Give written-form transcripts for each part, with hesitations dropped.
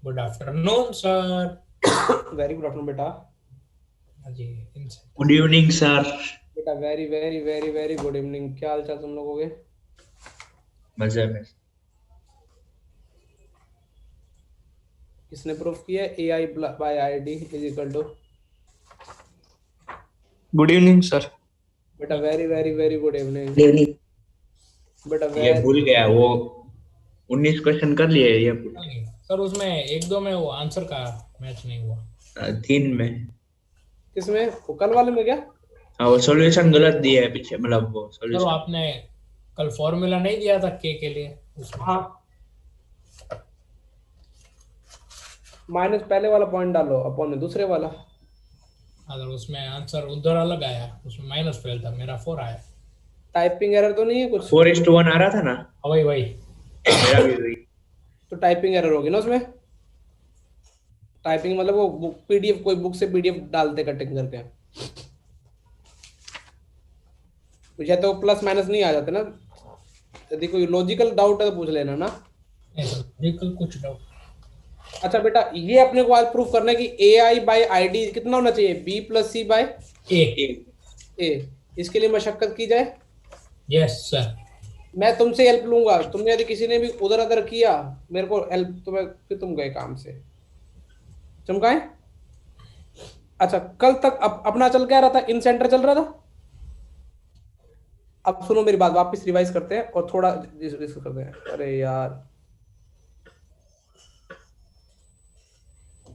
Good afternoon sir. Very good afternoon बेटा। जी इनसे good evening sir. बेटा very very very very good evening. क्या हाल चाल तुम लोगों के? मजे में। किसने प्रूफ किया A I by I D is equal to? Good evening sir. बेटा very very very good evening. बेटा ये वेरी भूल गया वो 19 क्वेश्चन कर लिए ये सर उसमें एक दो में वो आंसर का मैच नहीं हुआ। 3 में। किसमें? वो कल वाले में क्या? हाँ वो सॉल्यूशन गलत दिया है पीछे, मतलब वो सर वो सॉल्यूशन। आपने कल फॉर्मूला नहीं दिया था के लिए उसमें। हाँ, माइनस पहले वाला पॉइंट डालो अपॉन में दूसरे वाला। अगर उसमें आंसर उधर अलग आया, उसमें माइनस फेल था, मेरा 4 आया। टाइपिंग एरर तो नहीं है कुछ? 4:1 आ रहा था ना। वही वही। मेरा भी वही। तो टाइपिंग एरर होगी ना उसमें। टाइपिंग मतलब वो पीडीएफ, कोई बुक से पीडीएफ डालते कटिंग करके, मुझे तो प्लस माइनस नहीं आ जाते ना। यदि कोई लॉजिकल डाउट है तो पूछ लेना ना। बिल्कुल कुछ डाउट। अच्छा बेटा, ये अपने को आज प्रूफ करना है कि ए आई बाई आई डी कितना होना चाहिए? बी प्लस सी बाई ए। इसके लिए मशक्कत की जाए। Yes sir. मैं तुमसे हेल्प लूंगा। तुमने यदि किसी ने भी उधर अदर किया मेरे को हेल्प, तुम्हें फिर तुम गए काम से। चमकाए। अच्छा, कल तक अपना चल क्या रहा था? इन सेंटर चल रहा था। अब सुनो मेरी बात, वापस रिवाइज करते हैं और थोड़ा डिस्कस करते हैं। अरे यार,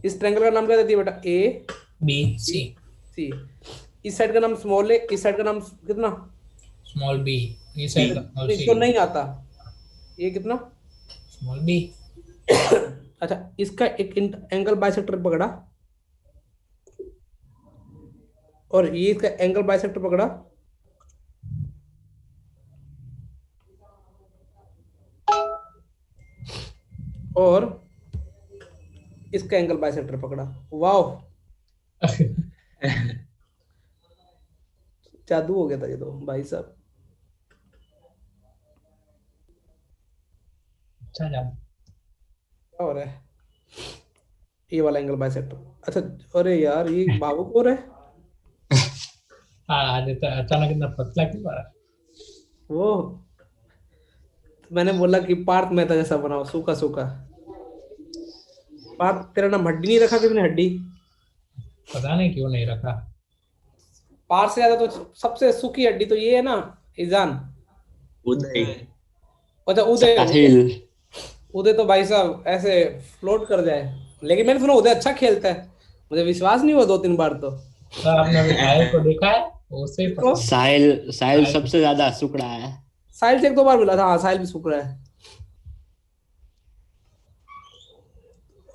इस ट्रायंगल का नाम क्या देती है बेटा? A B C. सी। इस साइड का नाम स्मॉल है, इस साइड का नाम कितना? Small B. इस साइड का सी। इसको नहीं आता। ये कितना? Small B. अच्छा, इसका एक एंगल बाइसेक्टर पकड़ा और ये इसका एंगल बाइसेक्टर पकड़ा, और इसका एंगल बाइसेक्टर पकड़ा। वाओ, जादू हो गया था ये तो भाई साहब। अच्छा जाओ। क्या हो रहा है? ये वाला एंगल बाइसेक्टर। अच्छा, अरे यार ये भावुक हो रहा है। आज अचानक इतना पतला क्यों आ रहा है? वो मैंने बोला कि पार्थ मेहता जैसा बनाओ, सूखा सूखा। पार्थ, तेरा नाम हड्डी नहीं रखा किसने? हड्डी। पता नहीं क्यों नहीं रखा। पार्थ से ज्यादा तो सबसे सूखी हड्डी तो ये है ना, ईजान। उदय। अच्छा उदय। साहिल। उदय तो भाई साहब ऐसे फ्लोट कर जाए। लेकिन मैंने सुना उदय अच्छा खेलता है। मुझे विश्वास नहीं हुआ 2-3 बार तो। सर आपने अभी साहिल को देखा है? उससे ही किसको? पता। साहिल साहिल साहिल। सबसे ज्यादा सुकड़ा है। साहिल से 1-2 बार मिला था। हाँ, साहिल भी सूख रहा है।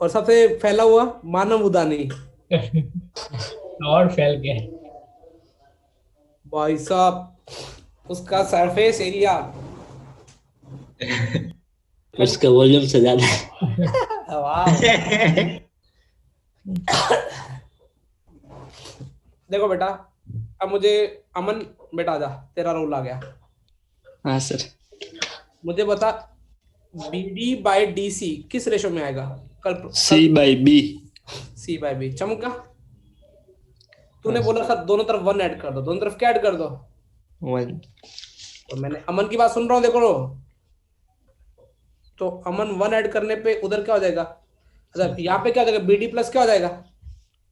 और सबसे फैला हुआ मानव उदानी। और फैल गया। भाई साहब उसका सरफेस एरिया। उसके वॉल्यूम से ज्यादा। वाह। देखो बेटा, अब मुझे अमन, बेटा आजा, तेरा रोल आ गया। हाँ सर। मुझे बता, B D by D C किस रेशो में आएगा? कल C by B. C by B. चमका। तूने बोला सर दोनों तरफ 1 ऐड कर दो, दोनों तरफ क्या ऐड कर दो? 1। तो मैंने अमन की बात सुन रहा हूँ, देखो। तो अमन 1 ऐड करने पे उधर क्या हो जाएगा? अच्छा, यहाँ पे क्या हो जाएगा? बी डी प्लस क्या हो जाएगा?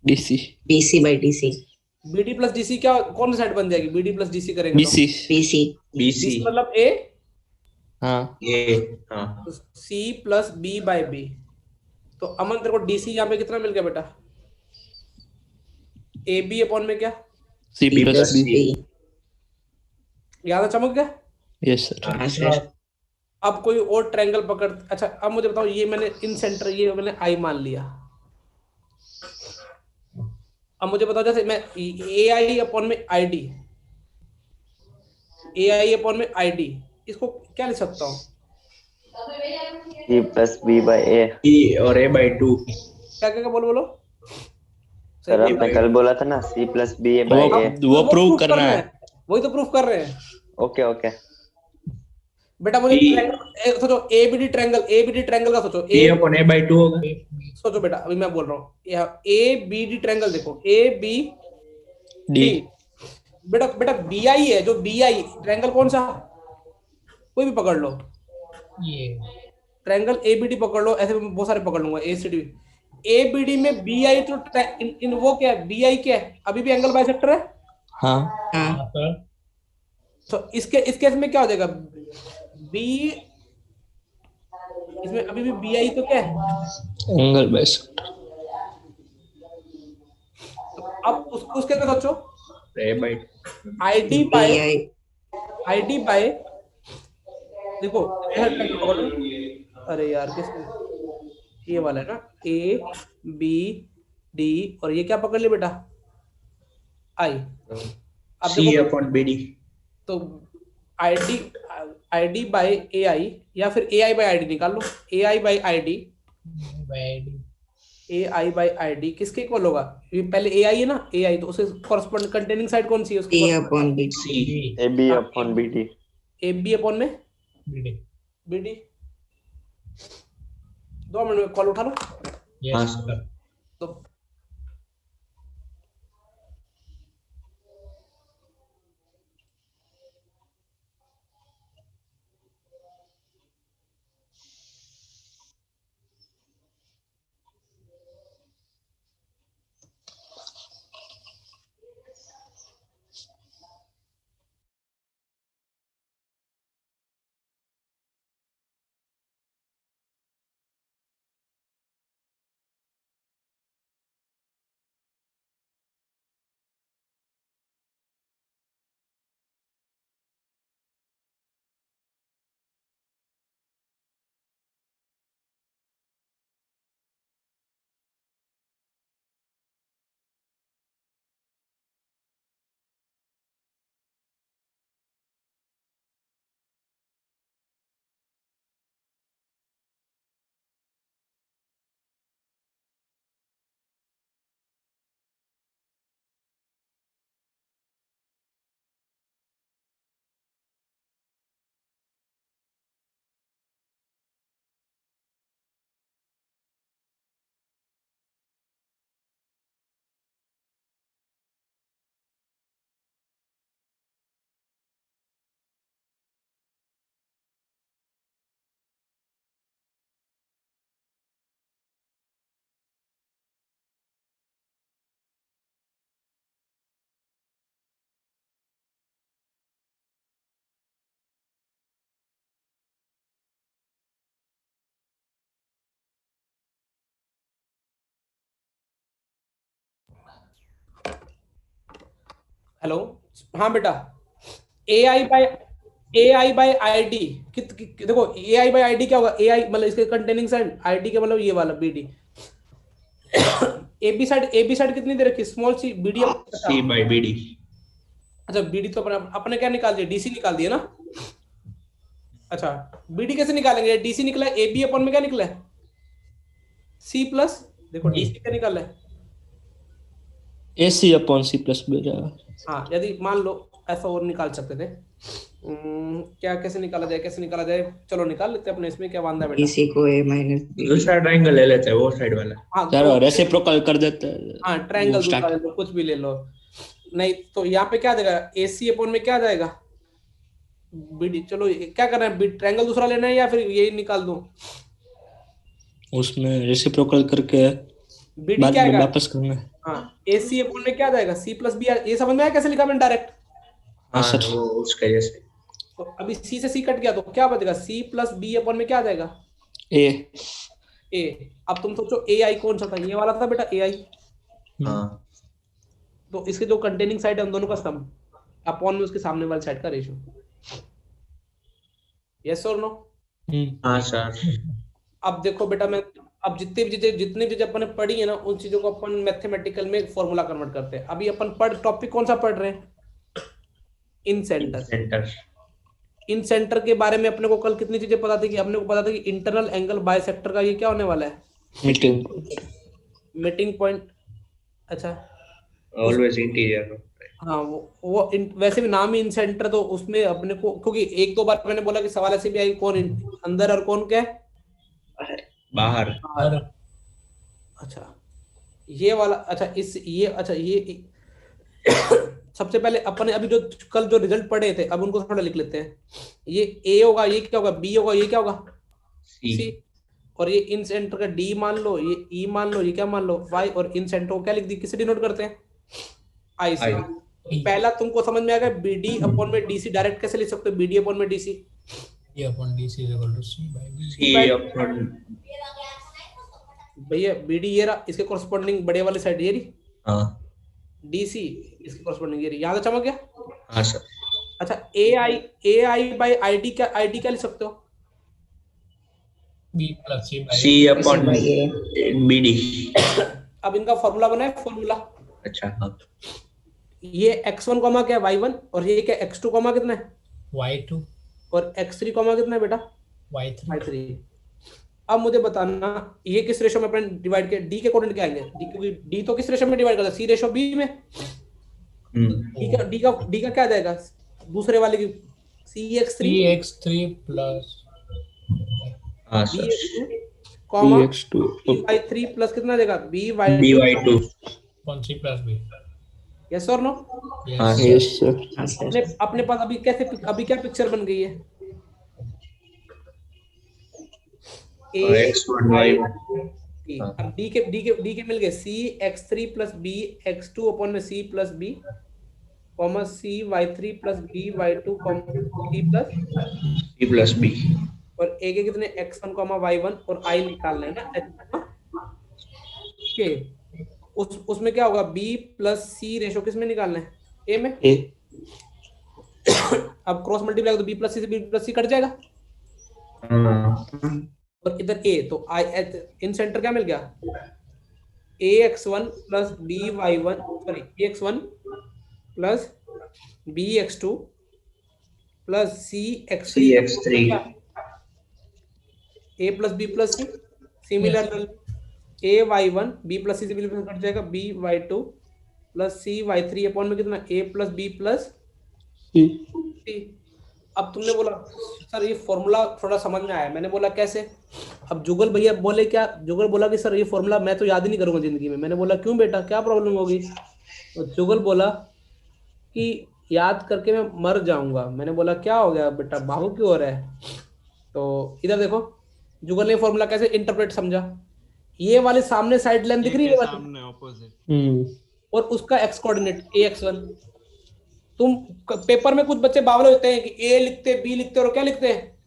D C. BC by DC. B D plus D C क्या, कौन सी साइड बन जाएगी? B D plus D C करेंगे तो बीसी। BC. बीसी। DC मतलब ए। हाँ। ये हाँ C plus B by B. तो अमन तेरे को डीसी यहाँ पे कितना मिल गया बेटा? ए बी अपॉन में क्या? C B plus plus B. C। याद चमक गया? Yes sir. हाँ सर। अब कोई और ट्रायंगल पकड़। अच्छा, अब मुझे बताओ, ये मैंने इन सेंटर, ये मैंने आई मान लिया। अब मुझे बताओ, जैसे मैं ए आई अपॉन में आई डी, ए आई अपॉन में आई डी, इसको क्या लिख सकता हूँ? C plus B by A। E और A/2। क्या क्या क्या, बोलो बोलो। सर सही आपने बोला। कल बोला था ना C plus B by A। वो प्रूव proof करना है। वही तो प्रूफ कर रहे हैं। Okay okay. बेटा मुझे E- सोचो एबीडी ट्रायंगल का सोचो E upon A by 2 होगा। सोचो बेटा, अभी मैं बोल रहा हूँ ए बी डी ट्रायंगल देखो, ए बी डी डी। बेटा बेटा बी आई है, जो बी आई ट्रायंगल कौन सा, कोई भी पकड़ लो, ये ट्रायंगल ए बी डी पकड़ लो, ऐसे मैं बहुत सारे पकड़ लूंगा, A C D. A B D में बी आई तो इन वो क्या है, बी आई क्या है, अभी भी एंगल बाइसेक्टर है। हाँ हाँ सर, तो इस केस में क्या हो जाएगा, बी, इसमें अभी भी बी आई तो क्या है। एंगल बाइसेक्टर तो अब उस केस में सोचो, A by आईडी बाय देखो, अरे यार किस, ये वाला है ना, ए बी डी, और ये क्या पकड़ लिया बेटा, आई। अब C देखो upon BD। तो आईडी बाय ए आई, या फिर A I by I D निकाल लो, A I by I D, A I by I D किसके इक्वल होगा, ये पहले ए आई है ना, ए आई, तो उसके कॉरस्पॉन्ड कंटेनिंग साइड कौन सी है उसकी, C AB upon BD. A B upon में BD, बी डी। 2 मिनट में कॉल उठा लो। yes हाँ, सर। तो हेलो, हाँ बेटा, ए आई बाय आई डी, देखो ए आई बाय आई डी क्या होगा, ए आई मतलब इसके कंटेनिंग साइड, आई डी के मतलब ये वाला B D. A B side कितनी दे रखी, small C, B D C by BD। अच्छा बी डी तो अपने क्या निकाल दिया, डीसी निकाल दिया ना। अच्छा बी डी कैसे निकालेंगे, डीसी निकला है, ए बी अपॉन में क्या निकला है, सी प्लस, देखो डीसी क्या निकाला है, ए सी अपॉन सी प्लस बी। हाँ यदि मान लो ऐसा और निकाल सकते थे, क्या कैसे निकाला जाए, चलो निकाल लेते हैं अपने, इसमें क्या बांधा बेटा, इसी को a माइनस दूसरा ट्रायंगल ले लेते हैं, वो साइड वाला। हाँ चलो रेसिप्रोकल कर देते हैं। हाँ ट्रायंगल वो start- दूसरा ले लो, कुछ भी ले लो, नहीं तो यहाँ पे क्या देगा, ए सी अपॉन में क्या जाएगा, बीडी। चलो क्या करना है, ट्रायंगल दूसरा लेना है या फिर यही निकाल दूं, उसमें रेसिप्रोकल करके बीडी बाद क्या में आएगा, वापस करना है। हाँ ए सी अपॉन में क्या जाएगा, सी प्लस बी, ये समझ में आया कैसे लिखा मैंने डायरेक्ट। हाँ हाँ, सर। वो उसका जैसे। तो अभी सी से सी कट गया तो क्या बचेगा, सी प्लस बी अपॉन में क्या जाएगा, ए ए। अब तुम सोचो ए आई कौन सा था, ये वाला था बेटा ए आई, हाँ, तो इसके जो कंटेनिंग साइड है उन दोनों का सम अपॉन में उसके सामने वाली साइड का रेशियो, यस और नो। हाँ सर। अब देखो बेटा, मैं अब जितनी भी चीजें अपन ने पढ़ी है ना, उन चीजों को अपन मैथमेटिकल में फॉर्मूला कन्वर्ट करते हैं। अभी अपन टॉपिक कौन सा पढ़ रहे हैं, इन सेंटर। सेंटर। इन सेंटर के बारे में अपने को कल कितनी चीजें पता थी, कि अपने को पता था कि इंटरनल एंगल बाइसेक्टर का ये क्या होने वाला है, मीटिंग मीटिंग पॉइंट। अच्छा ऑलवेज इंटीरियर। हाँ वो वैसे भी नाम ही इन सेंटर, तो उसमें अपने को, क्योंकि एक दो बार मैंने बोला कि सवाल ऐसे भी आई कौन अंदर और कौन क्या है बाहर। बाहर। और अच्छा ये वाला, अच्छा इस ये अच्छा ये सबसे पहले अपने अभी जो कल जो रिजल्ट पढ़े थे, अब उनको थोड़ा लिख लेते हैं। ये ए होगा, ये क्या होगा, बी होगा, ये क्या होगा, सी। सी। और ये इन सेंटर का डी मान लो, ये ई मान लो, ये क्या मान लो, वाई। और इन सेंटर को क्या लिख दी, किसे डिनोट करते हैं, आई से। आई। पहला तुमको समझ में आ गया, बी डी अपॉन में डी सी डायरेक्ट कैसे लिख सकते हो, बी डी अपॉन में D C, A upon D C is equal to C by B. C upon. भैया बी डी ये रहा, इसके कॉरस्पॉन्डिंग बड़े वाली साइड ये रही, हाँ डी सी इसके कॉरस्पॉन्डिंग ये रही, यहाँ से चमक गया। हाँ सर। अच्छा ए आई बाई आई डी क्या लिख सकते हो, बी प्लस सी बाय सी अपॉन बी डी। अब इनका फॉर्मूला बना है, फॉर्मूला अच्छा हाँ। ये x1 कॉमा क्या है y1, और ये क्या x2 कॉमा कितना है, y2 और x3 कॉमा कितना है बेटा, y3। y3। अब मुझे बताना ये किस रेशो में अपन डिवाइड किया, डी के अकॉर्डिंग क्या आएंगे, डी, क्योंकि डी तो किस रेशो में डिवाइड करता है, सी रेशो बी में। डी का क्या आ जाएगा दूसरे वाले की, CX3 3x3 प्लस हाँ sir. BX2 comma BX2 BY3 plus कितना आ जाएगा, B Y two. Upon C plus B. Yes और नो। हाँ यस सर। सर। अपने पास अभी अभी क्या पिक्चर बन गई है, एक्स वन वाई। अब डी के मिल गए, CX3 प्लस BX2 अपॉन में C plus B comma CY3 plus BY2 comma C plus, C plus B. और ए के कितने x1 कॉमा y1 और I निकालना है ना। ओके उसमें क्या होगा, B प्लस C रेशो किस में निकालना है, ए में। ए अब क्रॉस मल्टीप्लाई तो B प्लस C से B प्लस C कट जाएगा, और इधर ए, तो आई इन सेंटर क्या मिल गया, AX1 plus BY1 sorry AX1 plus BX2 plus CX3 C X three. A plus B plus C। Similar AY1 B plus C से B प्लस कट जाएगा, BY2 प्लस CY3 अपॉन में कितना, A plus B plus C C। अब तुमने बोला sir ये formula थोड़ा समझ में आया, मैंने बोला कैसे। अब जुगल भैया बोले क्या, जुगल बोला कि सर ये फॉर्मूला मैं तो याद ही नहीं करूंगा जिंदगी में। मैंने बोला क्यों बेटा, क्या प्रॉब्लम होगी, तो जुगल बोला कि याद करके मैं मर जाऊंगा। मैंने बोला क्या हो गया बेटा, भावुक क्यों हो रहा है। तो इधर देखो जुगल ने फॉर्मूला कैसे इंटरप्रेट समझा, ये वाले सामने साइड लाइन दिख रही है सामने ऑपोजिट, और उसका एक्स कोऑर्डिनेट AX1। तुम पेपर में कुछ बच्चे बावले होते हैं कि ए लिखते, बी लिखते और क्या लिखते हैं,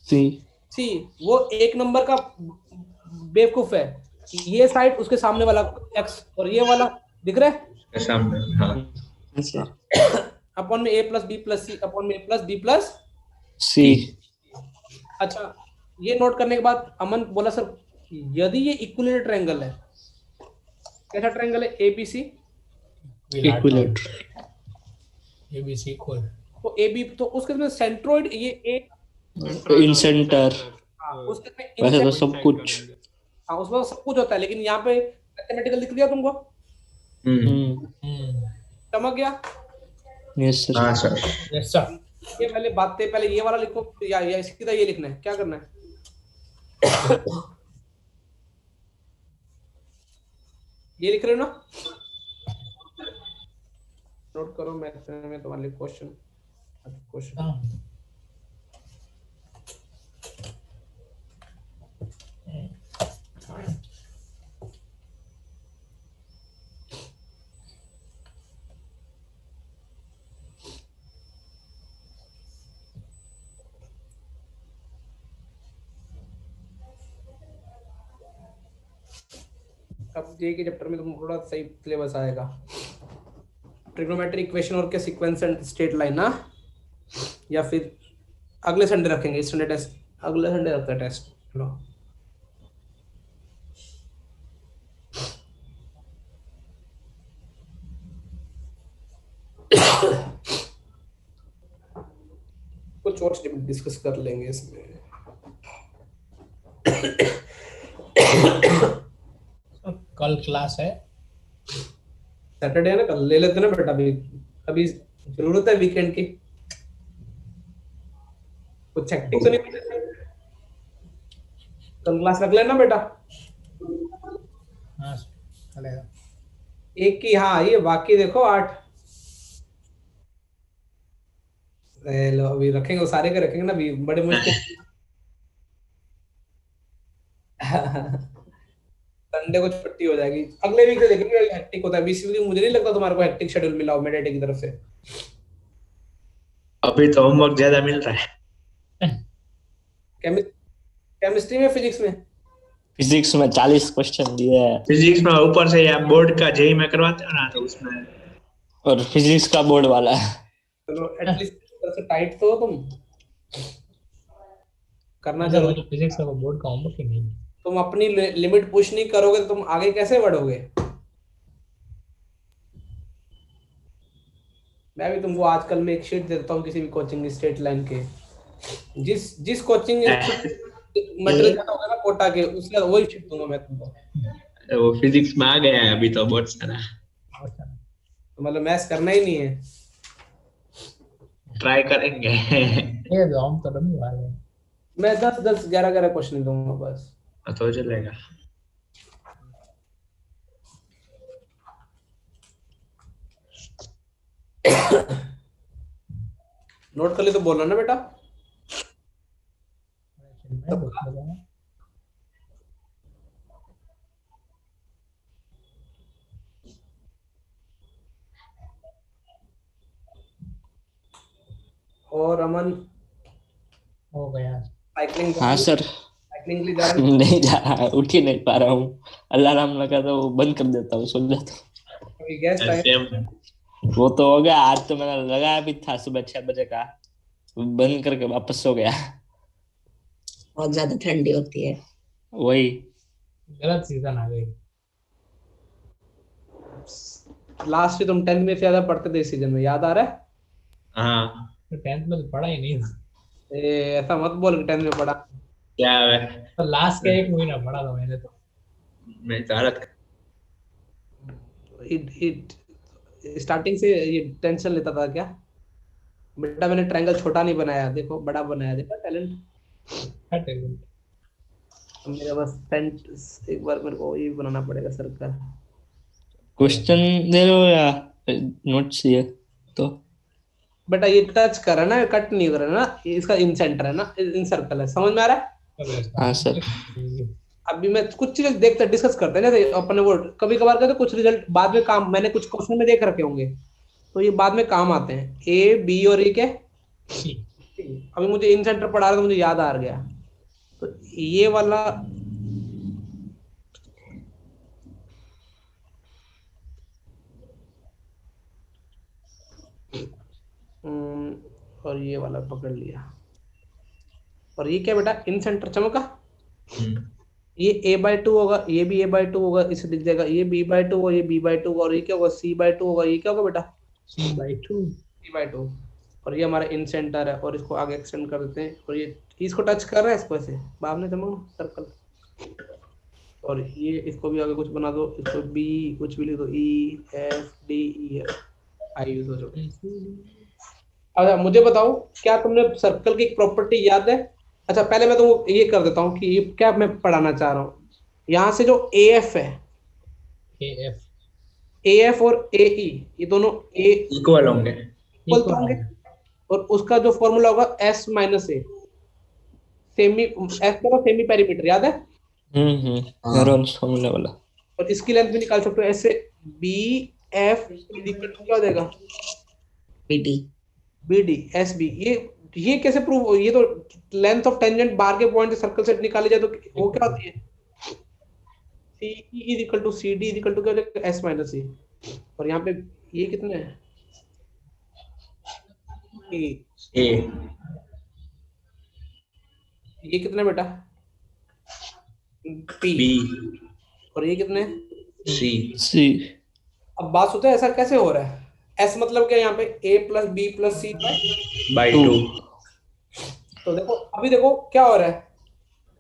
सी। वो एक नंबर का बेवकूफ है, ये साइड उसके सामने वाला एक्स और ये वाला दिख रहा है सामने। हाँ अपॉन में A plus B plus C upon में A प्लस B प्लस सी। अच्छा ये नोट करने के बाद अमन बोला सर यदि ये इक्विलेटरल ट्रायंगल है, कैसा ट्रायंगल है, ABC इक्विलेटरल ABC इक्वल, तो AB तो उसके में सेंट्रोइड ये A, इन सेंटर। उसके में वैसे तो सब कुछ। हाँ उसमें सब कुछ होता है, लेकिन यहाँ पे मैथमेटिकल दिख गया तुमको, चमक गया। Yes sir. हाँ सर। Yes sir. ये पहले बातें, पहले ये वाला लिखो या इसकी तरह ये लिखना है, क्या करना है ये लिख रहे हो ना, नोट करो। मैथ में तुम्हारे लिए क्वेश्चन अब जे के चैप्टर में तुम थोड़ा सही सिलेबस आएगा, ट्रिग्नोमेट्रिक इक्वेशन और क्या सीक्वेंस एंड स्ट्रेट लाइन ना, या फिर अगले संडे रखेंगे, इस संडे टेस्ट, अगले संडे रखते हैं टेस्ट। लो कुछ और डिस्कस कर लेंगे इसमें। कल क्लास है सैटरडे है ना, कल ले लेते ना बेटा, अभी अभी जरूरत है वीकेंड की, कुछ हेक्टिक तो नहीं होनी चाहिए। कल क्लास रख लेना बेटा, हाँ चलेगा। एक की, हाँ ये बाकी देखो 8। लो अभी रखेंगे, वो सारे के रखेंगे ना अभी, बड़े मुश्किल। संडे को छुट्टी हो जाएगी, अगले वीक से देखेंगे हेक्टिक होता है। बीस वीक मुझे नहीं लगता तुम्हारे को हेक्टिक शेड्यूल मिला हो मेडिटेक की तरफ से। अभी तो होमवर्क ज्यादा मिल रहा है। केमिस्ट्री में, फिजिक्स में? फिजिक्स में 40 क्वेश्चन दिए हैं फिजिक्स में ऊपर से या बोर्ड का जेई में करवाते हो ना, तो उसमें और फिजिक्स का बोर्ड वाला है। चलो एटलीस्ट तरफ से टाइट तो हो तुम, करना अच्छा, वो जरूरी। तो फिजिक्स का बोर्ड का होमवर्क ही नहीं है। तुम अपनी लिमिट पुश नहीं करोगे तो तुम आगे कैसे बढ़ोगे? मैं भी तुमको आजकल में एक शीट देता हूँ किसी भी कोचिंग स्टेट लाइन के, जिस कोचिंग मटेरियल खत्म होगा ना कोटा के, उसका वही शीट दूंगा मैं तुमको। वो फिजिक्स में आ गया है अभी तो बहुत सारा, तो मतलब मैथ्स करना ही नहीं है। ट्राई करेंगे। ये तो हम तो डमी वाले हैं। मैं 10 11 क्वेश्चन दूंगा बस। तो चलेगा। नोट कर ली तो बोलना ना बेटा। और अमन हो गया। साइकिलिंग? हाँ सर। साइकिलिंग के लिए जा रहे हो? नहीं जा रहा, उठ ही नहीं पा रहा हूँ। अलार्म लगा तो वो बंद कर देता हूँ, सो जाता हूँ। अभी गेस्ट आए। सेम। वो तो हो गया, आज तो मैंने लगाया भी था सुबह 6 बजे का, बंद करके वापस सो गया। बहुत ज्यादा ठंडी होती है। वही गलत सीजन आ गई। लास्ट में तुम 10th में से ज्यादा पढ़ते थे इस सीजन में, याद आ रहा है? हाँ, तो 10th में तो पढ़ा ही नहीं था। ऐसा मत बोल कि 10th में पढ़ा। क्या है? तो लास्ट का 1 महीना पढ़ा था मैंने तो। मैं चाहत इट स्टार्टिंग से ये टेंशन लेता था क्या बेटा, मैंने ट्रायंगल छोटा नहीं बनाया, देखो बड़ा बनाया, देखा टैलेंट। हट गई। मेरा बस पेंट, एक बार मेरे को ये बनाना पड़ेगा सर्कल। क्वेश्चन दे रहे हो या नोट्स ये तो? बेटा ये टच कर है ना, कट नहीं कर रहा ना, इसका इन सेंटर है ना, इन सर्कल है, समझ में आ रहा है? हाँ सर। अभी मैं कुछ चीजें देखते डिस्कस करते हैं, जैसे अपने वो कभी कभार कहते कुछ रिजल्ट बाद में काम, मैंने कुछ क्वेश्चन में देख रखे होंगे तो ये बाद में काम आते हैं। ए बी और ई के, अभी मुझे इन सेंटर पढ़ा रहा था, मुझे याद आ गया। तो ये वाला और ये वाला पकड़ लिया। और ये क्या बेटा, इन सेंटर चमका, ये a/2 होगा, ये भी a/2 होगा, इसे दिख जाएगा, ये b/2 होगा, ये b/2 होगा, और ये क्या होगा, c/2 होगा। ये क्या होगा बेटा, c/2। और ये हमारा इन सेंटर है, और इसको आगे एक्सटेंड कर देते हैं, और ये इसको टच कर रहा है, इसको ऐसे बाद में चमक सर्कल। और ये इसको भी आगे कुछ बना दो, इसको b कुछ भी लिख दो, e f d e f i use हो जाओ। अच्छा मुझे बताओ, क्या तुमने सर्कल की एक प्रॉपर्टी याद है? अच्छा पहले मैं तुमको ये कर देता हूँ कि ये क्या मैं पढ़ाना चाह रहा हूँ। यहाँ से जो AF है, AF और AE, ये दोनों इक्वल होंगे। इक्वल तो होंगे, और उसका जो फॉर्मूला होगा S माइनस ए, सेमी S का सेमी पेरीमीटर, याद है? हेरोन्स फॉर्मूला वाला। और इसकी लेंथ भी निकाल सकते हो ऐसे, BF इक्वल टू क्या हो जाएगा, BD SB। ये कैसे प्रूव हो, ये तो लेंथ ऑफ टेंजेंट बाहर के पॉइंट से सर्कल से निकाली जाए तो वो क्या होती है, CE is equal to CD is equal to क्या हो जाएगा, S माइनस E। और यहाँ पे ये कितने है, ए ये कितने बेटा, P। बी और ये कितने, सी। अब बात सोचो ऐसा कैसे हो रहा है, S मतलब क्या, यहाँ पे A plus B plus C by 2। तो देखो अभी देखो क्या हो रहा है,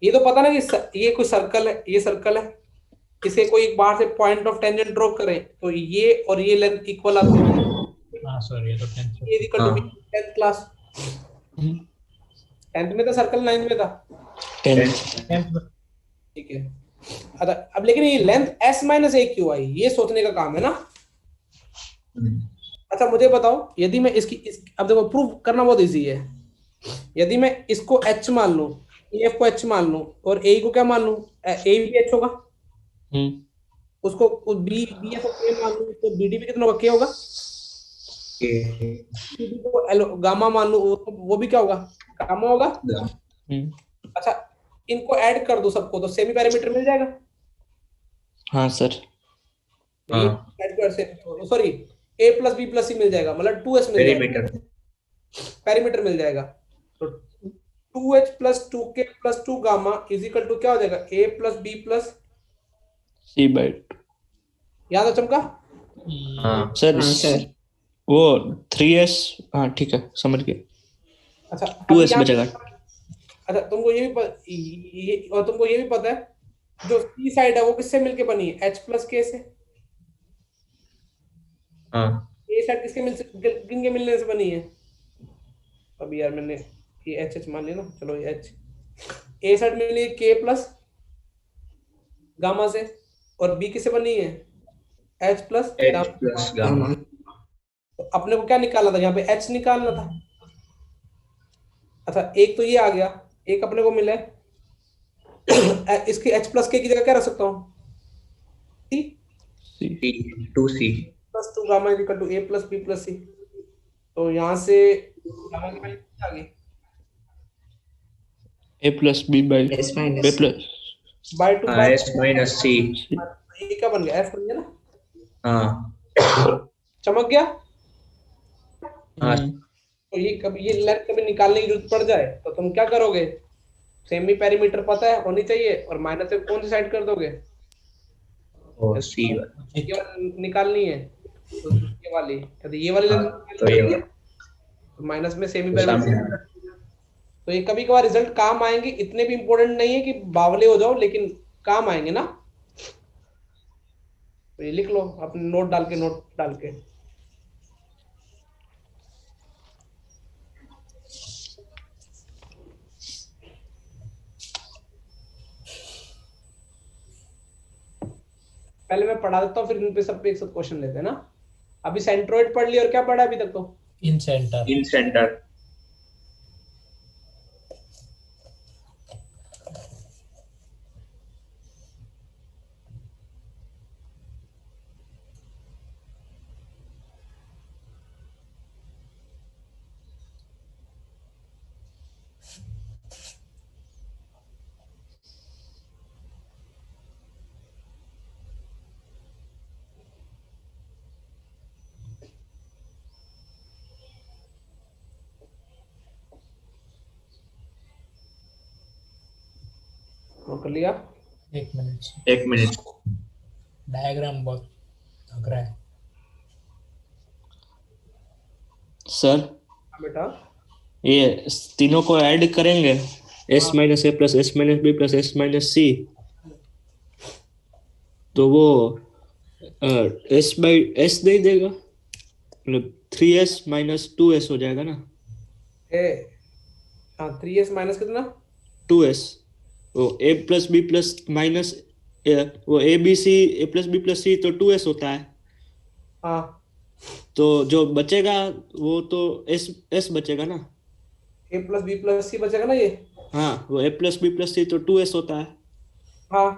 ये तो पता ना कि ये कोई सर्कल है, ये सर्कल है, इसे कोई बाहर से पॉइंट ऑफ टेंजेंट ड्रॉ करें तो ये और ये लेंथ इक्वल आती है, हाँ सर, ये तो 10th ये इक्वल टू हाँ। 10th class. 10th में था सर्कल, 9th में था, 10th। ठीक है। अच्छा अब लेकिन ये लेंथ s माइनस ए क्यों आई, ये सोचने का काम है ना। अच्छा मुझे बताओ, यदि मैं अब देखो प्रूव करना बहुत इजी है। यदि मैं इसको h मान लूं, EF को h मान लूं और A को क्या मान लूं, A भी h होगा, उसको BF को K मान लूं तो BD भी कितना होगा, K होगा। BD को गामा मान लूं वो भी क्या होगा, गामा होगा। अच्छा इनको ऐड कर दो सबको तो सेमी पैरामीटर मिल जाएगा। हाँ sir. Sorry A plus B plus C मिल जाएगा, मतलब 2S मिल जाएगा, पैरामीटर मिल जाएगा। तो 2H plus 2K plus 2 gamma is equal to क्या हो जाएगा, A plus B plus C/2। याद है चमका। सर हाँ सर। वो 3s, हाँ ठीक है समझ गए। अच्छा 2s बचेगा। अच्छा तुमको ये भी पता है जो C साइड है वो किससे मिलके बनी है, H प्लस K से। A साइड किन के मिलने से बनी है, अभी यार मैंने ये H मान लिया ना, चलो ये H, A साइड मिली है K प्लस गामा से, और B किससे बनी है, H प्लस गामा। तो अपने को क्या निकालना था, यहाँ पे H निकालना था। अच्छा एक तो ये आ गया, एक अपने को मिला है इसकी H प्लस K की जगह क्या रख सकता हूँ, C 2C plus 2 gamma is equal to A plus B plus C। तो यहाँ से गामा की वैल्यू क्या आ गई, A plus B by S minus A plus by 2 by S minus C। ये क्या बन गया, F बन गया ना, हाँ चमक गया। हाँ तो ये लेंथ कभी निकालने की जरूरत पड़ जाए तो तुम क्या करोगे, सेमी पेरीमीटर पता है होनी चाहिए और माइनस से कौन सी साइड कर दोगे, और C ये वाली निकालनी है तो ये वाली, यदि ये वाली तो ये लेंथ तो माइनस में सेमी पेरीमीटर। तो ये कभी कभार रिजल्ट काम आएंगे, इतने भी इंपॉर्टेंट नहीं है कि बावले हो जाओ, लेकिन काम आएंगे ना। तो ये लिख लो अपने नोट डाल के। पहले मैं पढ़ा देता हूँ फिर इन पे सब पे एक साथ क्वेश्चन लेते हैं ना। अभी सेंट्रोइड पढ़ लिया और क्या पढ़ा अभी तक, तो इन सेंटर। नोट कर लिया। एक मिनट, डायग्राम बहुत थक रहा है सर। हाँ बेटा, ये तीनों को ऐड करेंगे, S minus A plus S minus B plus S minus C, तो वो S बाई S दे देगा, मतलब 3S माइनस 2S हो जाएगा ना। हाँ 3S माइनस कितना, 2S। वो A plus B plus minus वो A B C A plus B plus C तो 2S होता है। हाँ तो जो बचेगा वो तो S बचेगा ना। A plus B plus C बचेगा ना ये। हाँ वो A plus B plus C तो 2S होता है। हाँ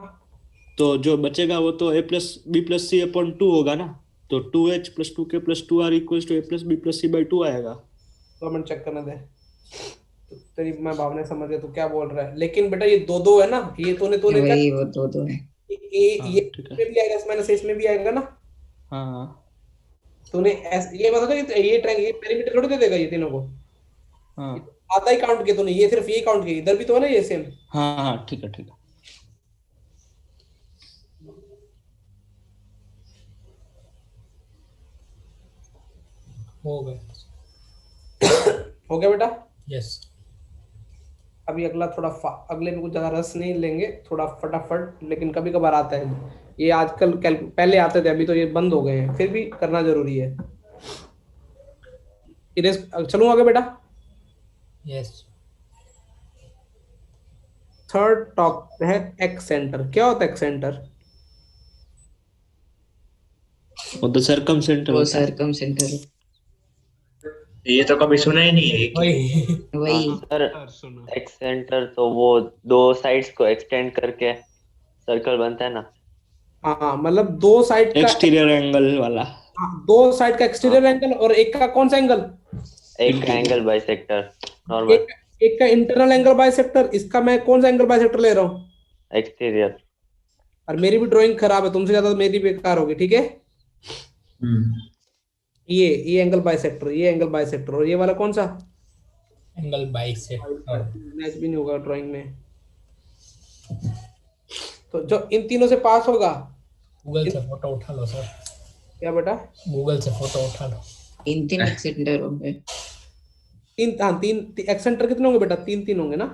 तो जो बचेगा वो तो A plus B plus C upon 2 होगा ना। तो 2H plus 2K plus 2R equals to A plus B plus C by 2 आएगा। 2 मिनट चेक करने दे। तो तेरी मैं भावना समझ गया तू क्या बोल रहा है, लेकिन बेटा ये दो है ना, ये तूने वही वो दो है। ये ठीक है। इसमें भी आएगा, माइनस इसमें भी आएगा ना। हाँ तूने ये बता दो कि ये पेरीमीटर थोड़ी दे देगा ये तीनों को। हाँ आधा ही काउंट किया तूने, ये सिर्फ ये काउंट किया, इधर भी तो है ना ये सेम। हाँ हाँ ठीक है हो गया। हो गया बेटा। यस। अभी अगला थोड़ा अगले में कुछ ज्यादा रस नहीं लेंगे, थोड़ा फटाफट, लेकिन कभी कभार आता है ये आजकल पहले आते थे, अभी तो ये बंद हो गए हैं, फिर भी करना जरूरी है। इरेज चलूं आगे बेटा। यस। थर्ड टॉप है एक्स सेंटर। क्या होता है एक्स सेंटर? वो तो सरकम सेंटर वो होता है। सरकम सेंटर ये तो कभी सुना ही नहीं है ये क्या है? वही। वही। सर सुनो एक्स सेंटर तो वो दो साइड्स को एक्सटेंड करके सर्कल बनता है ना। हाँ मतलब दो साइड का, एक्सटीरियर एंगल वाला। हाँ, दो साइड का हाँ, एक्सटीरियर एंगल और एक का कौन सा एंगल? एक इंटीरियर। एंगल बाइसेक्टर नॉर्मल एक एक का इंटरनल एंगल बाइसेक्टर। इसका मैं कौन सा एंगल बाइसेक्टर ले रहा हूँ? एक्सटीरियर। और मेरी भी ड्राइंग खराब है, तुमसे ज्यादा तो मेरी बेकार होगी, ठीक है। हम्म। ये एंगल बाइसेक्टर, ये एंगल बाइसेक्टर, और ये वाला कौन सा? एंगल 22 से। मैच भी नहीं होगा ड्राइंग में। तो जो इन तीनों से पास होगा, गूगल से फोटो उठा लो सर। क्या बेटा? गूगल से फोटो उठा लो। तीन तीन एक सेंटर होंगे। तीन, हाँ तीन, एक्सेंटर कितने होंगे बेटा? तीन तीन होंगे ना।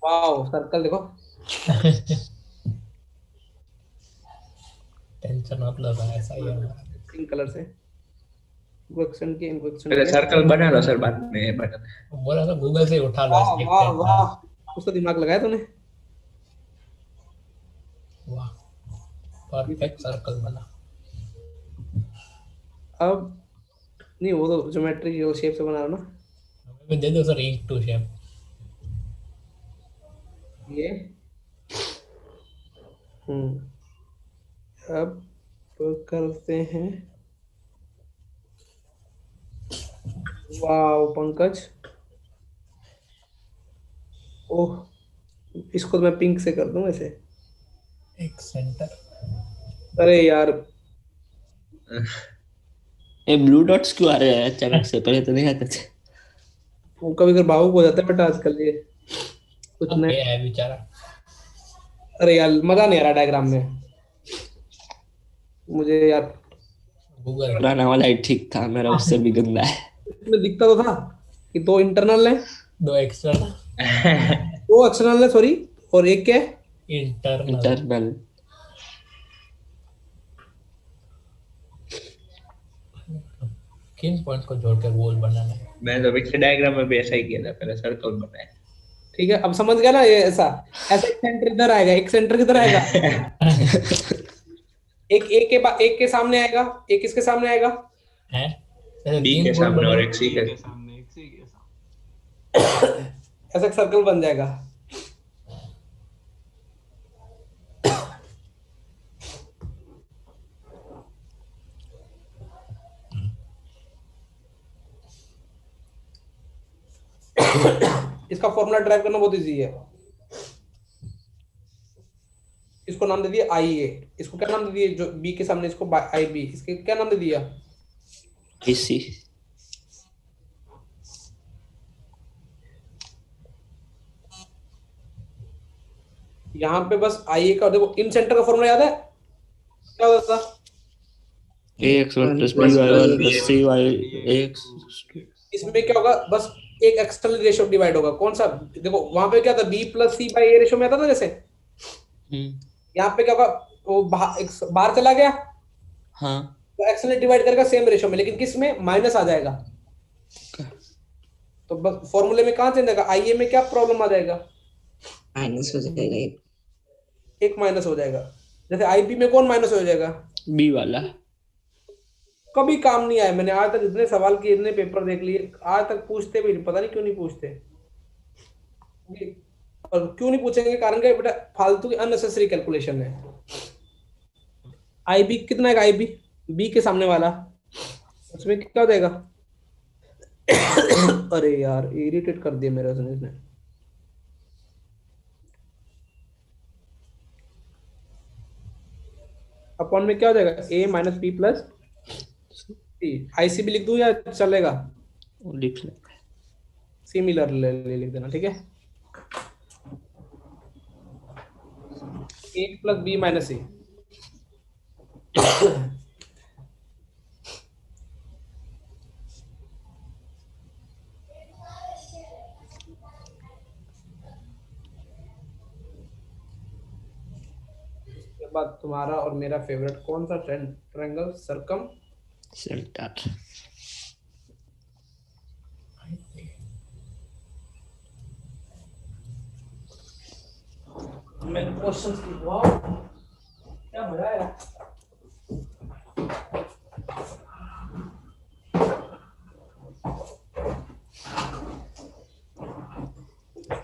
वाओ, सर्कल देखो। टेंशन मत लो सर, ऐसा ही है हमारा। पिंक कलर से इनको एक्सटेंड किया, इनको एक्सटेंड पहले किया। सर्कल बना लो सर, बाद में बना। बोला तो गूगल से ही उठा लो, वाह ऐसे देखते वाह हैं क्या। वाह, उसका दिमाग लगाया तूने। वाह, परफेक्ट सर्कल बना। अब नहीं, वो तो ज्योमेट्री शेप से बना रहा ना। हमें भी दे दो सर इंक टू शेप। ये अब करते हैं। वाह पंकज, ओह, इसको तो मैं पिंक से कर दूं ऐसे। एक सेंटर। अरे यार, ये ब्लू डॉट्स क्यों आ रहे हैं अचानक से? पहले तो नहीं आते थे। वो कभी कभी भावुक हो जाता है बेटा आजकल, ये कुछ अब नहीं। गया है बेचारा। अरे यार मजा नहीं आ रहा डायग्राम में मुझे यार। गूगल। पुराना वाला ही ठीक था, मेरा उससे भी गंदा है। इसमें दिखता तो था कि दो इंटरनल है, दो एक्सटर्नल। दो एक्सटर्नल है सॉरी, और एक क्या है? इंटरनल। इंटरनल। किन पॉइंट को जोड़ के गोल बनाना है? मैंने तो पिछले डायग्राम में भी ऐसा ही किया था, पहले सर्कल बनाया। ठीक है, अब समझ गया ना? ये ऐसा, ऐसा एक सेंटर इधर आएगा, एक सेंटर किधर आएगा? एक के सामने आएगा, एक इसके सामने आएगा। हैं? ऐसे डी तीन के गोल सामने बने। और एक सी सी के। के सामने एक सी के सामने। ऐसा एक सर्कल बन जाएगा। इसका फॉर्मूला ड्राइव करना बहुत इजी है। इसको नाम दे दिया आई ए। इसको क्या नाम दे दिया? जो बी के सामने, इसको आई बी, इसके क्या नाम दे दिया? इसी। यहाँ पे बस आई ए का देखो, इन सेंटर का फॉर्मूला याद है? क्या होता था? ax one plus plus by one bx plus cy ax। इसमें क्या होगा? बस एक एक्सटर्नल रेशियो डिवाइड होगा। कौन सा? देखो वहां पे क्या था, B plus C by A ratio में आता था जैसे। यहाँ पे क्या होगा? वो बाहर चला गया हाँ। तो एक्सटर्नल डिवाइड करेगा सेम रेशियो में, लेकिन किस में? माइनस आ जाएगा। तो बस फॉर्मूले में कहाँ चेंज आएगा? आई ए में क्या प्रॉब्लम आ जाएगा? माइनस हो जाएगा एक माइनस हो जाएगा। जैसे आई बी में कौन माइनस हो जाएगा? बी वाला। कभी काम नहीं आया। मैंने आज तक इतने सवाल किए, इतने पेपर देख लिए, आज तक पूछते भी नहीं, पता नहीं क्यों नहीं पूछते। और क्यों नहीं पूछेंगे? कारण क्या बेटा? फालतू की अननेसेसरी कैलकुलेशन है। आई बी कितना है? आई बी, बी के सामने वाला, उसमें क्या हो जाएगा? अरे यार इरिटेट कर दिया मेरा उसने, इसने। अपॉन में क्या हो जाएगा? ए माइनस बी प्लस सी। आईसी भी लिख दूं या चलेगा? वो लिख ले। सिमिलर लिख देना, ठीक है। ए प्लस बी माइनस सी। बाद तुम्हारा और मेरा फेवरेट कौन सा ट्रायंगल? Circum centre. मेरे क्वेश्चंस की वाओ क्या मजा आया।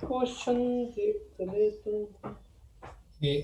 क्वेश्चन देख चले तो ये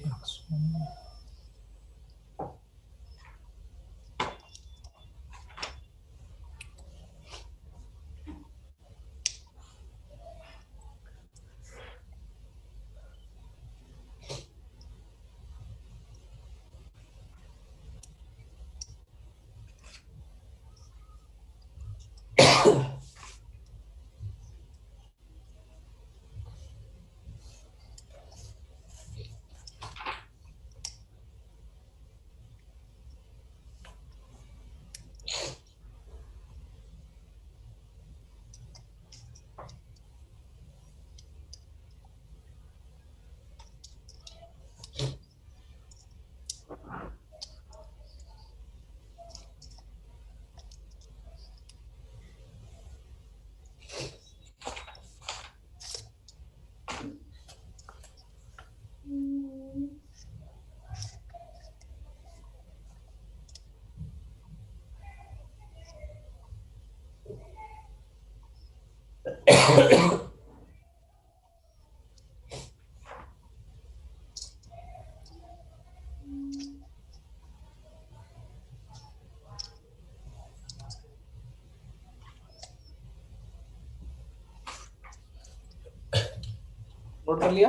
नोट कर लिया?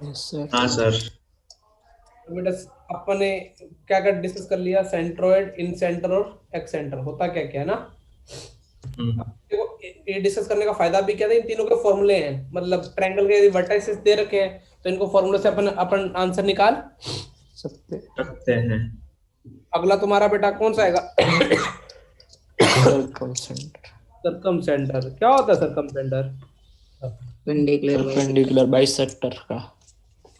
Yes sir. हाँ सर। बेटा अपने क्या क्या डिस्कस कर लिया? सेंट्रोइड, इन सेंटर और एक्स सेंटर होता क्या क्या है ना। देखो ये डिस्कस करने का फायदा भी क्या था, इन तीनों के फॉर्मूले हैं, मतलब ट्रायंगल के यदि वर्टाइसेस दे रखे हैं तो इनको फॉर्मूले से अपन आंसर निकाल सकते हैं। अगला तुम्हारा बेटा कौन सा आएगा? Circum centre. सर्कम सेंटर क्या होता है? सर्कम सेंटर परपेंडिकुलर बाइसेक्टर का।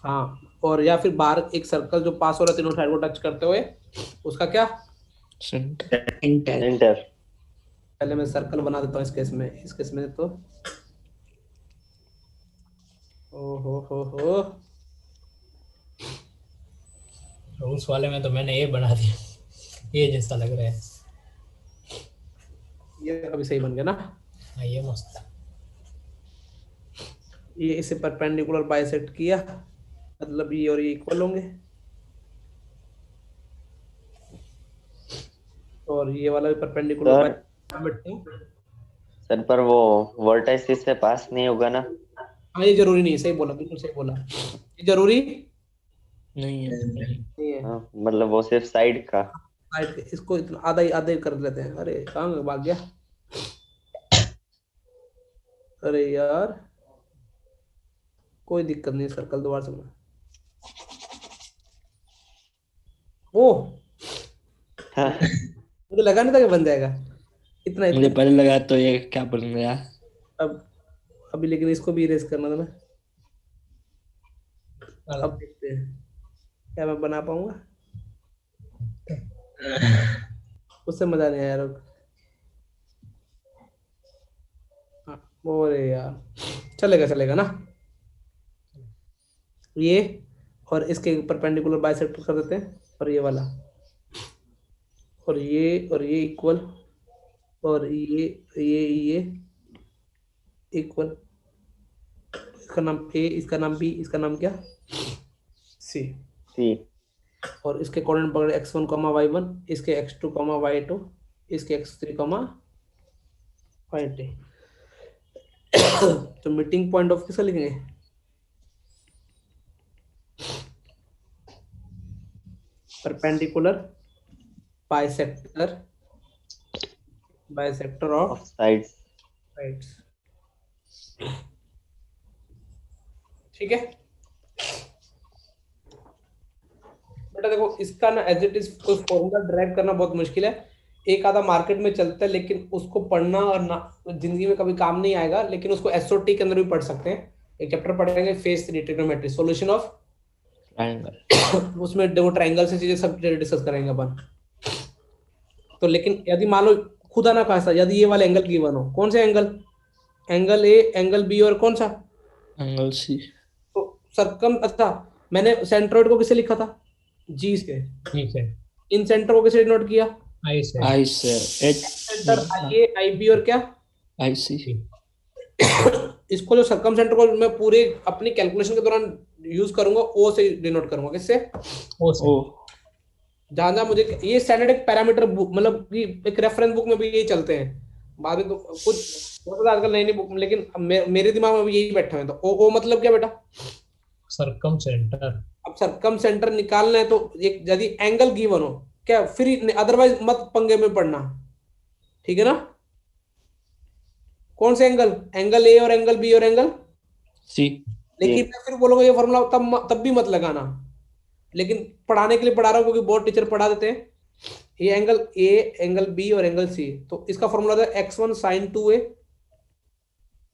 हाँ, और या फिर बाहर एक सर्कल जो पास हो रहा है तीनों साइड को टच करते हुए, उसका क्या? सेंटर। सेंटर। पहले मैं सर्कल बना देता हूँ इस केस में तो ओ हो और उस वाले में तो मैंने ये बना दिया, ये जैसा लग रहा है। ये अभी सही बन गया ना? हाँ ये मस्त है। ये इसे परपेंडिकुलर बाइसेक्ट किया, मतलब ये और ये इक्वल होंगे, और ये वाला भी परपेंडिकुलर। सर पर वो वर्टेक्स इससे पास नहीं होगा ना? हाँ ये जरूरी नहीं, सही बोला, बिल्कुल सही बोला, ये जरूरी नहीं है। नहीं है। हाँ, मतलब वो सिर्फ साइड का। साइड के इसको इतना आधा ही कर लेते हैं। अरे कहाँ भाग गया? अरे यार कोई दिक्कत नहीं, सर्कल दोबारा से बना। ओह हाँ। मुझे लगा नहीं था कि बन जाएगा इतना मुझे पहले लगा तो ये क्या बन गया। अब अभी लेकिन इसको भी इरेज करना था ना। अब देखते हैं क्या मैं बना पाऊंगा। उससे मजा नहीं आया। रुक, अरे यार चलेगा ना। ये और इसके परपेंडिकुलर बाइसेक्टर कर देते हैं, और ये वाला और ये इक्वल, और ये इक्वल। इसका नाम ए, इसका नाम बी, इसका नाम क्या? सी। और इसके कोऑर्डिनेट पकड़े x1, y1, इसके x2, y2, इसके x3, y3। तो मीटिंग पॉइंट ऑफ किसका लिखेंगे? Perpendicular bisector of sides. ठीक है बेटा। देखो इसका ना एज इट इज कोई फॉर्मूला ड्राइव करना बहुत मुश्किल है। एक आधा मार्केट में चलता है, लेकिन उसको पढ़ना और ना जिंदगी में कभी काम नहीं आएगा, लेकिन उसको एसओटी के अंदर भी पढ़ सकते हैं। एक चैप्टर पढ़ेंगे phase 3 trigonometry, solution of triangle. उसमें देखो ट्रायंगल से चीजें सब डिस्कस करेंगे अपन। तो लेकिन यदि मान लो खुदा ना खासा यदि ये वाले एंगल गिवन हो, कौन से angle, angle A, angle B और कौन सा, एंगल सी। तो सरकम, अच्छा मैंने सेंट्रोइड को किसे लिखा था, जी से, ठीक है, इन सेंटर को किसे डिनोट किया, आई से, आई से H centre I A I B और क्या, आई सी। इसको जो सरकम सेंटर को मैं पूरे अपनी कैलकुलेशन के दौरान यूज करूंगा, ओ से डिनोट करूंगा, किससे, ओ से, ओ जहां जहां मुझे ये स्टैंडर्ड एक पैरामीटर बुक मतलब कि एक रेफरेंस बुक में भी यही चलते हैं, बाद में तो कुछ बहुत आजकल नई नई बुक, लेकिन अब मेरे दिमाग में भी यही बैठे हुए हैं। तो ओ मतलब क्या बेटा, सरकम सेंटर, अब सरकम सेंटर निकालना है तो एक यदि एंगल गिवन हो क्या, फिर अदरवाइज मत पंगे में पड़ना, ठीक है ना। कौन से एंगल, एंगल ए और एंगल बी और एंगल सी। लेकिन मैं फिर बोलूंगा ये फॉर्मूला तब भी मत लगाना, लेकिन पढ़ाने के लिए पढ़ा रहा हूँ क्योंकि बहुत टीचर पढ़ा देते हैं। ये एंगल ए, एंगल बी और एंगल सी, तो इसका फॉर्मूला था x1 sin 2a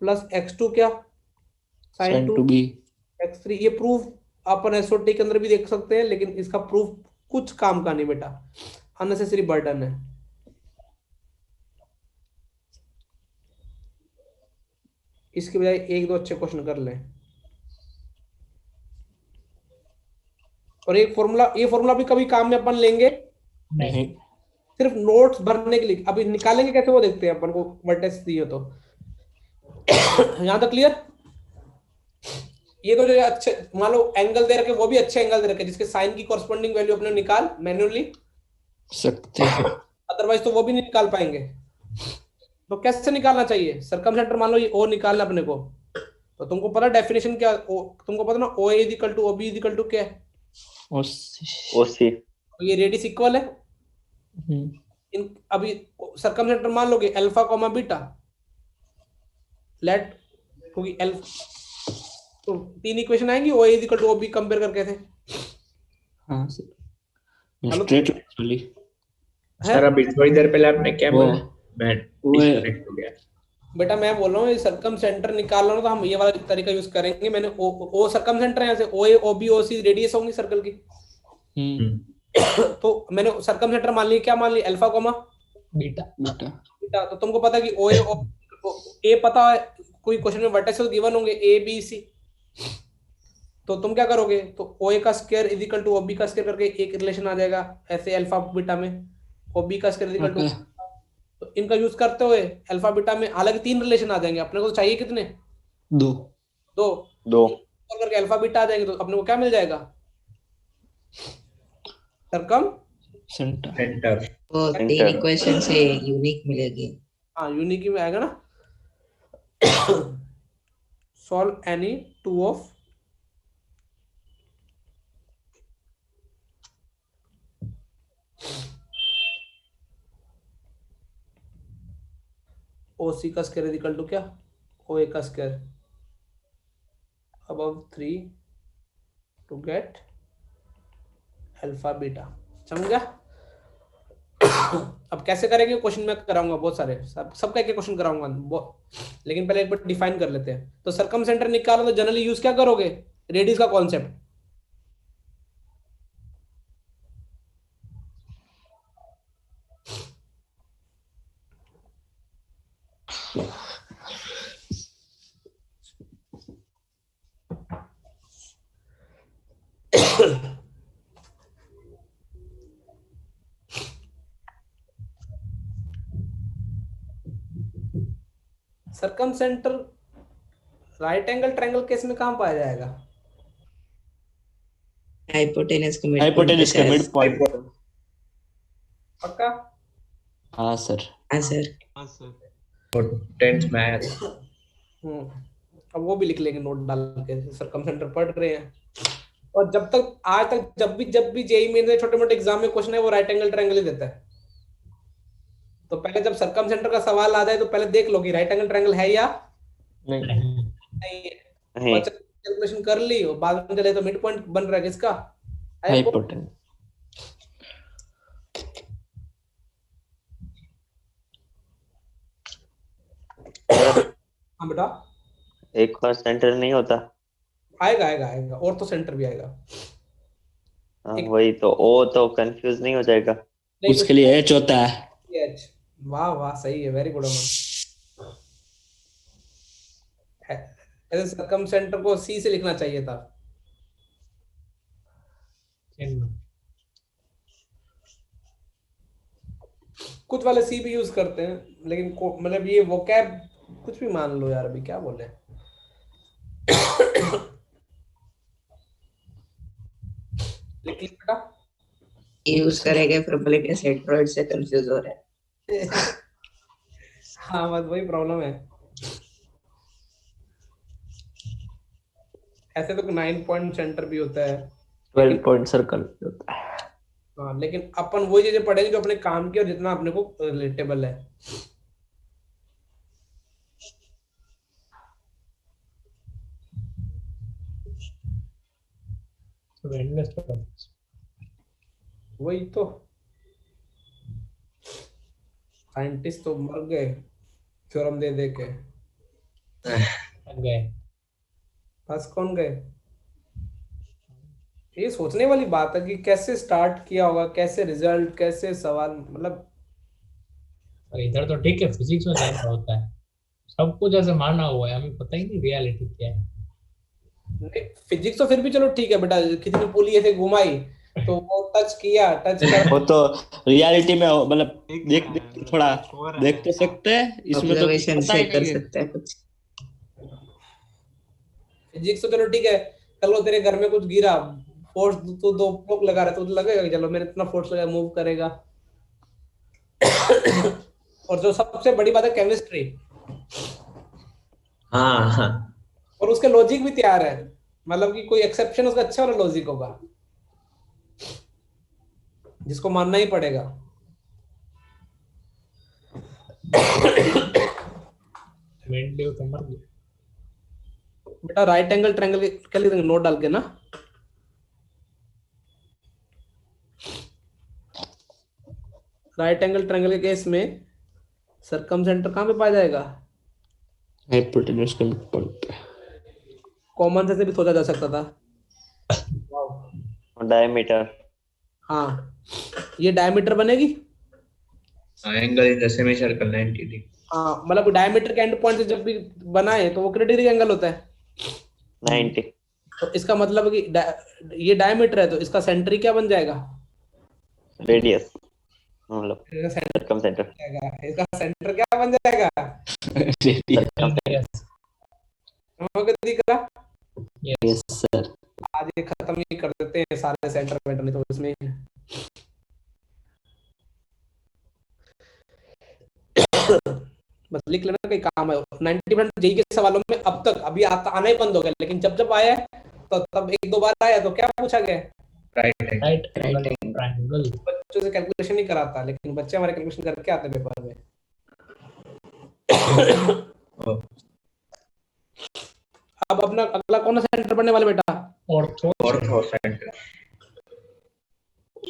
plus x2 क्या, sin sign 2 to be. x3। ये प्रूफ अपन एसओटी के अंदर भी देख सकते हैं, लेकिन इसका प्रूफ कुछ काम का नहीं बेटा, अननेसेसरी बर्डन है। इसके बजाय एक दो अच्छे क्वेश्चन कर लें। और एक फॉर्मूला, ये फॉर्मूला भी कभी काम में अपन लेंगे नहीं, सिर्फ नोट्स भरने के लिए, अभी निकालेंगे कैसे वो देखते हैं अपन को वर्टेक्स दिए तो। यहां तक क्लियर। ये तो जो अच्छे मान लो एंगल दे रखे वो भी अच्छे एंगल दे रखे जिसके साइन की कॉरस्पॉन्डिंग वैल्यू अपने निकाल मैन्युअली, सकते हैं। अदरवाइज तो वो भी नहीं निकाल पाएंगे। तो कैसे निकालना चाहिए, सरकम सेंटर मान लो ये ओ निकालना अपने को, तो तुमको पता डेफिनेशन क्या, तुमको पता ना O A equal to O B equal to क्या है, और ओसी। तो ये रेडियस इक्वल है। इन अभी सरकम सेंटर मान लोगे अल्फा कॉमा बीटा, लेट क्योंकि तो तीन इक्वेशन आएंगी O is equal to O B compare करके थे। हाँ सर, हेलो, स्ट्रेट लाइन वाली। है सर अभी थोड़ी देर पहले आपने क्या वो- बोला, मैं वो है- डिस्कनेक्ट हो गया। बेटा मैं बोल रहा हूँ सरकम सेंटर निकालना हो तो हम ये वाला तरीका यूज करेंगे। मैंने ओ सरकम सेंटर है, यहाँ से ओ ए ओ बी ओ सी रेडियस होंगी सर्कल की। तो मैंने सरकम सेंटर मान लिया, क्या मान लिया, अल्फा कोमा बीटा, बेटा बीटा। तो तुमको पता है कि ओ ए पता है, कोई क्वेश्चन में वर्टेक्स गिवन होंगे ए बी सी, तो तुम क्या करोगे, तो ओ ए का square is equal to O B का स्क्वायर करके एक रिलेशन आ जाएगा ऐसे अल्फा बीटा में, ओ बी का square is equal to, okay. तो इनका यूज करते हुए अल्फा बीटा में हालांकि तीन रिलेशन आ जाएंगे, अपने को तो चाहिए कितने, दो। दो, दो। और करके अल्फा बीटा आ जाएंगे, तो अपने को क्या मिल जाएगा, सरकम सेंटर। सेंटर। वो तीन Enter. इक्वेशन से यूनिक मिलेगी। हाँ यूनिक में आएगा ना। Solve any two of O C का स्क्वायर इक्वल टू क्या, ओ ए का square above 3 to get alpha beta. समझ गया। अब कैसे करेंगे क्वेश्चन में कराऊंगा, बहुत सारे सबका एक क्वेश्चन कराऊंगा, लेकिन पहले एक बार डिफाइन कर लेते हैं। तो सरकम सेंटर निकालो तो जनरली यूज क्या करोगे, रेडियस का concept. Circumcentre right angle triangle case में कहां पाया जाएगा, हाइपोटेनस के मिड हाइपोटेनस का मिड पॉइंट। पक्का। हाँ सर। हाँ सर। हाँ सर। और 10th में आया था। अब वो भी लिख लेंगे नोट डाल के, सरकम सेंटर पढ़ रहे हैं। और जब तक आज तक जब भी जेई में छोटे मोटे एग्जाम में क्वेश्चन है वो राइट एंगल ट्रायंगल ही देता है। तो पहले जब सरकम सेंटर का सवाल आ जाए तो पहले देख लो कि राइट एंगल ट्रायंगल है या नहीं नहीं है। नहीं। कैलकुलेशन कर ली और बाद में चले तो मिड पॉइंट बन रहा है किसका, हाइपोटेनस। हाँ बेटा एक और सेंटर नहीं होता। आएगा आएगा आएगा, और तो सेंटर भी आएगा। एक- वही तो, ओ तो कंफ्यूज नहीं हो जाएगा? नहीं, उसके लिए एच होता है। एच। वाह वाह, सही है, वेरी गुड अमन। ऐसे सरकम सेंटर को सी से लिखना चाहिए था। चिन्ह। कुछ वाले सी भी यूज करते हैं, लेकिन मतलब ये वोकैब कुछ भी मान लो यार, अभी क्या बोले। लिख लिया बेटा। यूज करेंगे फिर बोलेंगे सेंट्रोइड से कंफ्यूज हो रहे हैं। हाँ, बस वही प्रॉब्लम है। ऐसे तो 9 पॉइंट सेंटर भी होता है, 12 पॉइंट सर्कल होता है। हाँ, लेकिन अपन वही चीजें पढ़ेंगे जो अपने काम की और जितना अपने को रिलेटेबल है। So endless topics. वही तो, साइंटिस्ट तो मर गए थ्योरम दे दे के, लग गए। बस कौन गए। ये सोचने वाली बात है कि कैसे स्टार्ट किया होगा, कैसे रिजल्ट, कैसे सवाल, मतलब और इधर तो ठीक है, फिजिक्स में ज्यादा होता है, सब कुछ ऐसे माना हुआ है, हमें पता ही नहीं रियलिटी क्या है। फिजिक्स तो फिर भी चलो ठीक है बेटा, किसी ने पुली ऐसे घुमाई तो वो टच किया, टच कर। वो तो रियलिटी में मतलब एक देख है, देख के थोड़ा एक और है। देख तो सकते हैं, इसमें तो कुछ ऑब्जर्वेशन पता से ही कर नहीं है। सकते हैं कुछ। फिजिक्स तो चलो ठीक है, चलो तेरे घर में कुछ गिरा, फोर्स तो 2 ब्लॉक लगा रहा है तो लगेगा कि चलो मेरे इतना फोर्स लगा, मूव करेगा। और जो सबसे बड़ी बात है केमिस्ट्री, हाँ हाँ। और उसके लॉजिक भी तैयार है, मतलब कि कोई एक्सेप्शन उसका अच्छा वाला लॉजिक होगा जिसको मानना ही पड़ेगा। मेंटली तो मर गया। बेटा राइट एंगल ट्रायंगल के लिए नोट डाल के ना, राइट एंगल ट्रायंगल के केस में सरकम सेंटर कहाँ पे पाया जाएगा। हाइपोटेन्यूज का मिड पॉइंट। कॉमन से भी सोचा जा सकता था। डायमीटर। हाँ, ये डायमीटर बनेगी। Angle in the semi circle 90 degree. हाँ, मतलब डायमीटर के एंड पॉइंट से जब भी बनाए तो वो कितने डिग्री एंगल होता है। 90। तो इसका मतलब है कि ये डायमीटर है तो इसका सेंटर ही क्या बन जाएगा। रेडियस, मतलब इसका सेंटर सर्कम सेंटर। इसका सेंटर क्या बन जाएगा। यस हमको दिख रहा। Yes sir. आज ये खत्म ही कर देते हैं सारे सेंटर वेंटर, नहीं तो इसमें बस लिख लेना, कहीं काम है। 90% जेई के सवालों में अब तक अभी आना ही बंद हो गया, लेकिन जब जब आया है तो तब 1-2 बार आया तो क्या पूछा गया। राइट है। Right triangle. बच्चों से कैलकुलेशन नहीं कराता, लेकिन बच्चे हमारे कैलकुलेशन करके आते हैं पेपर में। अब अपना अगला कौन सा सेंटर बनने वाला बेटा। Ortho ortho centre.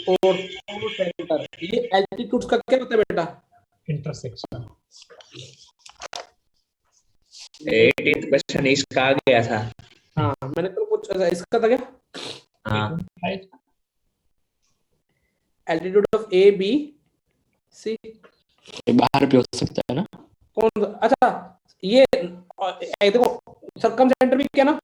Ortho centre, ये एल्टीट्यूड्स का क्या होता है बेटा। इंटरसेक्शन। 18th क्वेश्चन इसका आ गया था। हाँ, मैंने तो कुछ इसका था क्या। हाँ altitude of A B C, ये बाहर पे हो सकता है ना। कौन, अच्छा ये देखो सरकम सेंटर भी क्या ना,